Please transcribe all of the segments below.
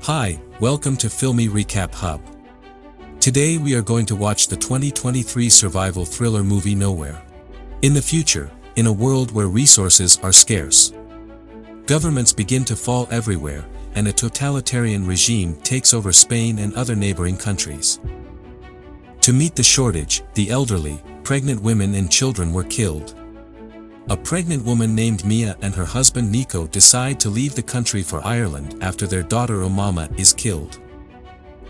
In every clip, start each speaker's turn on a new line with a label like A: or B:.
A: Hi, welcome to Filmi Recap Hub. Today we are going to watch the 2023 survival thriller movie Nowhere. In the future, in a world where resources are scarce, governments begin to fall everywhere, and a totalitarian regime takes over Spain and other neighboring countries. To meet the shortage, the elderly, pregnant women and children were killed. A pregnant woman named Mia and her husband Nico decide to leave the country for Ireland after their daughter Omama is killed.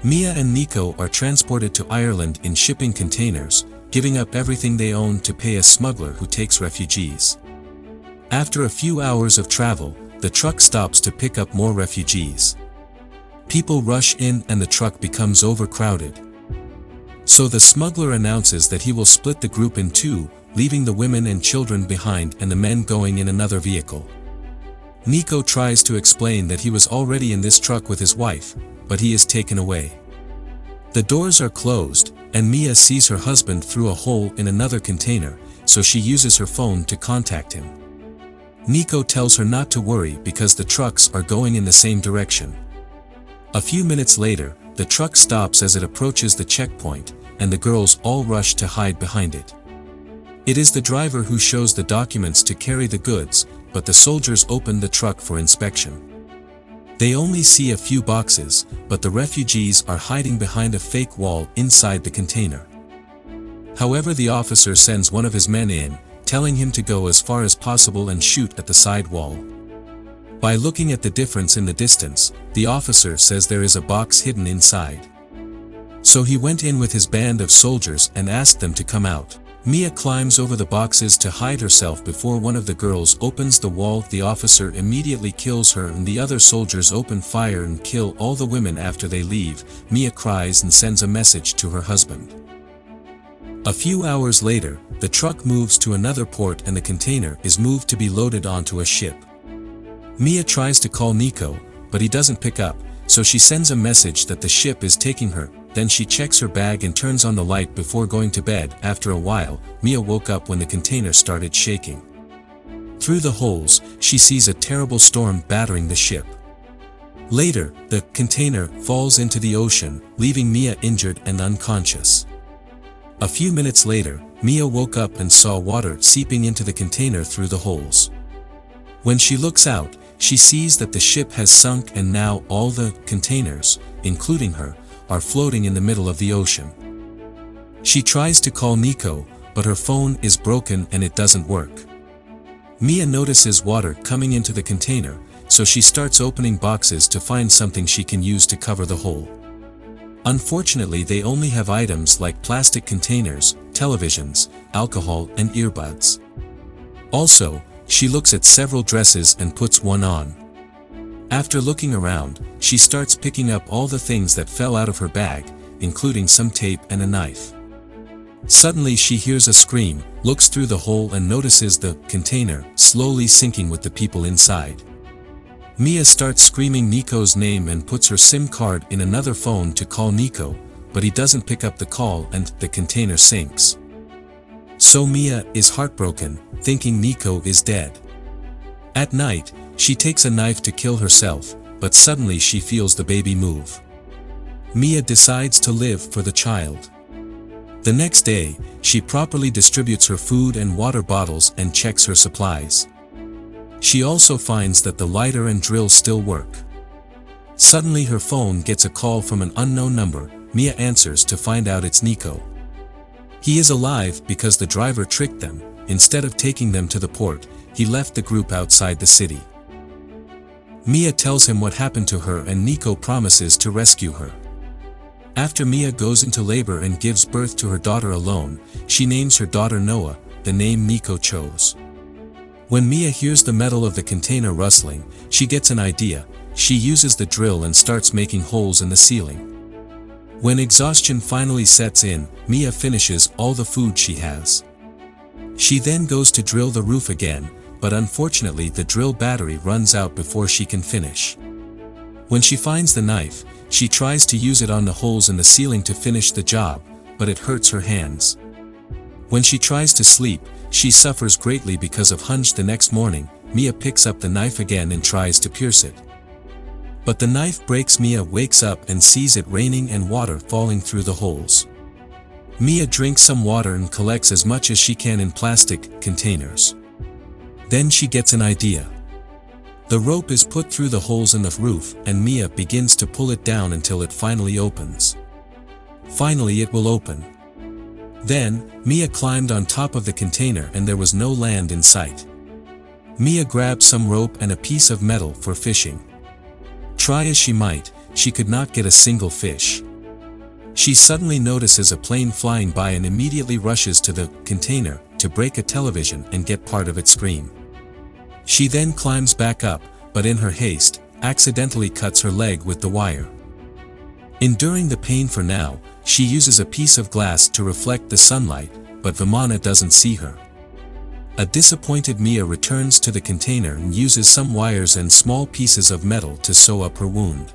A: Mia and Nico are transported to Ireland in shipping containers, giving up everything they own to pay a smuggler who takes refugees. After a few hours of travel, the truck stops to pick up more refugees. People rush in and the truck becomes overcrowded. So the smuggler announces that he will split the group in two, leaving the women and children behind and the men going in another vehicle. Nico tries to explain that he was already in this truck with his wife, but he is taken away. The doors are closed, and Mia sees her husband through a hole in another container, so she uses her phone to contact him. Nico tells her not to worry because the trucks are going in the same direction. A few minutes later, the truck stops as it approaches the checkpoint, and the girls all rush to hide behind it. It is the driver who shows the documents to carry the goods, but the soldiers open the truck for inspection. They only see a few boxes, but the refugees are hiding behind a fake wall inside the container. However, the officer sends one of his men in, telling him to go as far as possible and shoot at the side wall. By looking at the difference in the distance, the officer says there is a box hidden inside. So he went in with his band of soldiers and asked them to come out. Mia climbs over the boxes to hide herself before one of the girls opens the wall. The officer immediately kills her and the other soldiers open fire and kill all the women after they leave. Mia cries and sends a message to her husband. A few hours later, the truck moves to another port and the container is moved to be loaded onto a ship. Mia tries to call Nico, but he doesn't pick up, so she sends a message that the ship is taking her. Then she checks her bag and turns on the light before going to bed. After a while, Mia woke up when the container started shaking. Through the holes, she sees a terrible storm battering the ship. Later, the container falls into the ocean, leaving Mia injured and unconscious. A few minutes later, Mia woke up and saw water seeping into the container through the holes. When she looks out, she sees that the ship has sunk and now all the containers, including her, are floating in the middle of the ocean. She tries to call Nico, but her phone is broken and it doesn't work. Mia notices water coming into the container, so she starts opening boxes to find something she can use to cover the hole. Unfortunately, they only have items like plastic containers, televisions, alcohol, and earbuds. Also, she looks at several dresses and puts one on. After looking around, she starts picking up all the things that fell out of her bag, including some tape and a knife. Suddenly she hears a scream, looks through the hole and notices the container slowly sinking with the people inside. Mia starts screaming Nico's name and puts her SIM card in another phone to call Nico, but he doesn't pick up the call and the container sinks. So Mia is heartbroken, thinking Nico is dead. At night, she takes a knife to kill herself, but suddenly she feels the baby move. Mia decides to live for the child. The next day, she properly distributes her food and water bottles and checks her supplies. She also finds that the lighter and drill still work. Suddenly her phone gets a call from an unknown number. Mia answers to find out it's Nico. He is alive because the driver tricked them. Instead of taking them to the port, he left the group outside the city. Mia tells him what happened to her and Nico promises to rescue her. After Mia goes into labor and gives birth to her daughter alone, she names her daughter Noah, the name Nico chose. When Mia hears the metal of the container rustling, she gets an idea. She uses the drill and starts making holes in the ceiling. When exhaustion finally sets in, Mia finishes all the food she has. She then goes to drill the roof again, but unfortunately the drill battery runs out before she can finish. When she finds the knife, she tries to use it on the holes in the ceiling to finish the job, but it hurts her hands. When she tries to sleep, she suffers greatly because of hunger. The next morning, Mia picks up the knife again and tries to pierce it. But the knife breaks. Mia wakes up and sees it raining and water falling through the holes. Mia drinks some water and collects as much as she can in plastic containers. Then she gets an idea. The rope is put through the holes in the roof and Mia begins to pull it down until it finally opens. Finally it will open. Then, Mia climbed on top of the container and there was no land in sight. Mia grabbed some rope and a piece of metal for fishing. Try as she might, she could not get a single fish. She suddenly notices a plane flying by and immediately rushes to the container to break a television and get part of its screen. She then climbs back up, but in her haste, accidentally cuts her leg with the wire. Enduring the pain for now, she uses a piece of glass to reflect the sunlight, but Vimana doesn't see her. A disappointed Mia returns to the container and uses some wires and small pieces of metal to sew up her wound.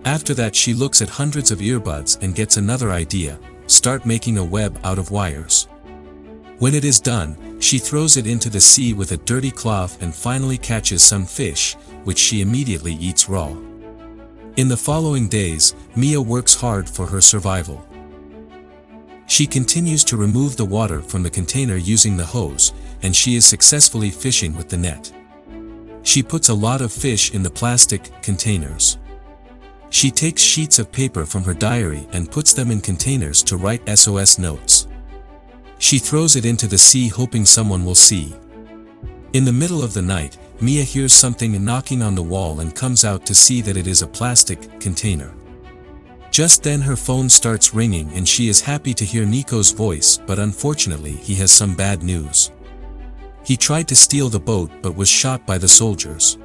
A: After that she looks at hundreds of earbuds and gets another idea: start making a web out of wires. When it is done, she throws it into the sea with a dirty cloth and finally catches some fish, which she immediately eats raw. In the following days, Mia works hard for her survival. She continues to remove the water from the container using the hose, and she is successfully fishing with the net. She puts a lot of fish in the plastic containers. She takes sheets of paper from her diary and puts them in containers to write SOS notes. She throws it into the sea hoping someone will see. In the middle of the night, Mia hears something knocking on the wall and comes out to see that it is a plastic container. Just then her phone starts ringing and she is happy to hear Nico's voice, but unfortunately he has some bad news. He tried to steal the boat but was shot by the soldiers.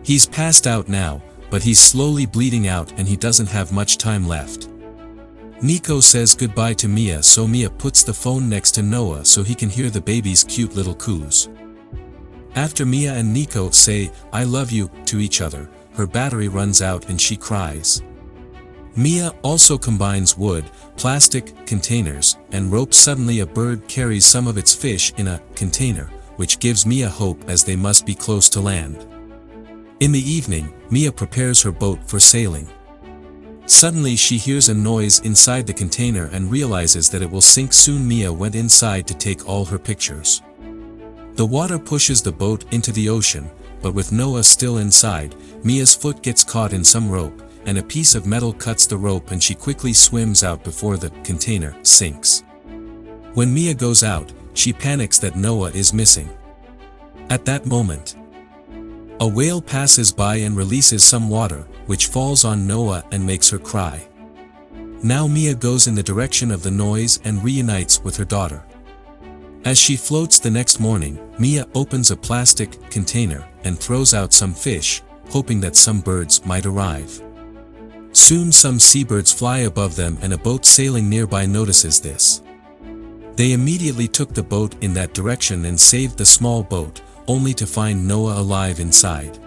A: He's passed out now, but he's slowly bleeding out and he doesn't have much time left. Nico says goodbye to Mia, so Mia puts the phone next to Noah so he can hear the baby's cute little coos. After Mia and Nico say, "I love you," to each other, her battery runs out and she cries. Mia also combines wood, plastic containers, and rope. Suddenly a bird carries some of its fish in a container, which gives Mia hope as they must be close to land. In the evening, Mia prepares her boat for sailing. Suddenly she hears a noise inside the container and realizes that it will sink soon. Mia went inside to take all her pictures. The water pushes the boat into the ocean, but with Noah still inside, Mia's foot gets caught in some rope, and a piece of metal cuts the rope and she quickly swims out before the container sinks. When Mia goes out, she panics that Noah is missing. At that moment, a whale passes by and releases some water, which falls on Noah and makes her cry. Now Mia goes in the direction of the noise and reunites with her daughter. As she floats the next morning, Mia opens a plastic container and throws out some fish, hoping that some birds might arrive. Soon some seabirds fly above them and a boat sailing nearby notices this. They immediately took the boat in that direction and saved the small boat, only to find Noah alive inside.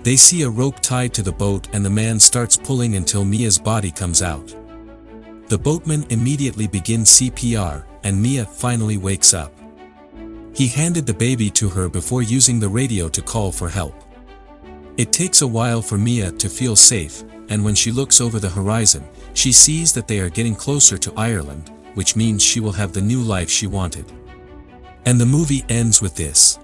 A: They see a rope tied to the boat and the man starts pulling until Mia's body comes out. The boatman immediately begins CPR, and Mia finally wakes up. He handed the baby to her before using the radio to call for help. It takes a while for Mia to feel safe, and when she looks over the horizon, she sees that they are getting closer to Ireland, which means she will have the new life she wanted. And the movie ends with this.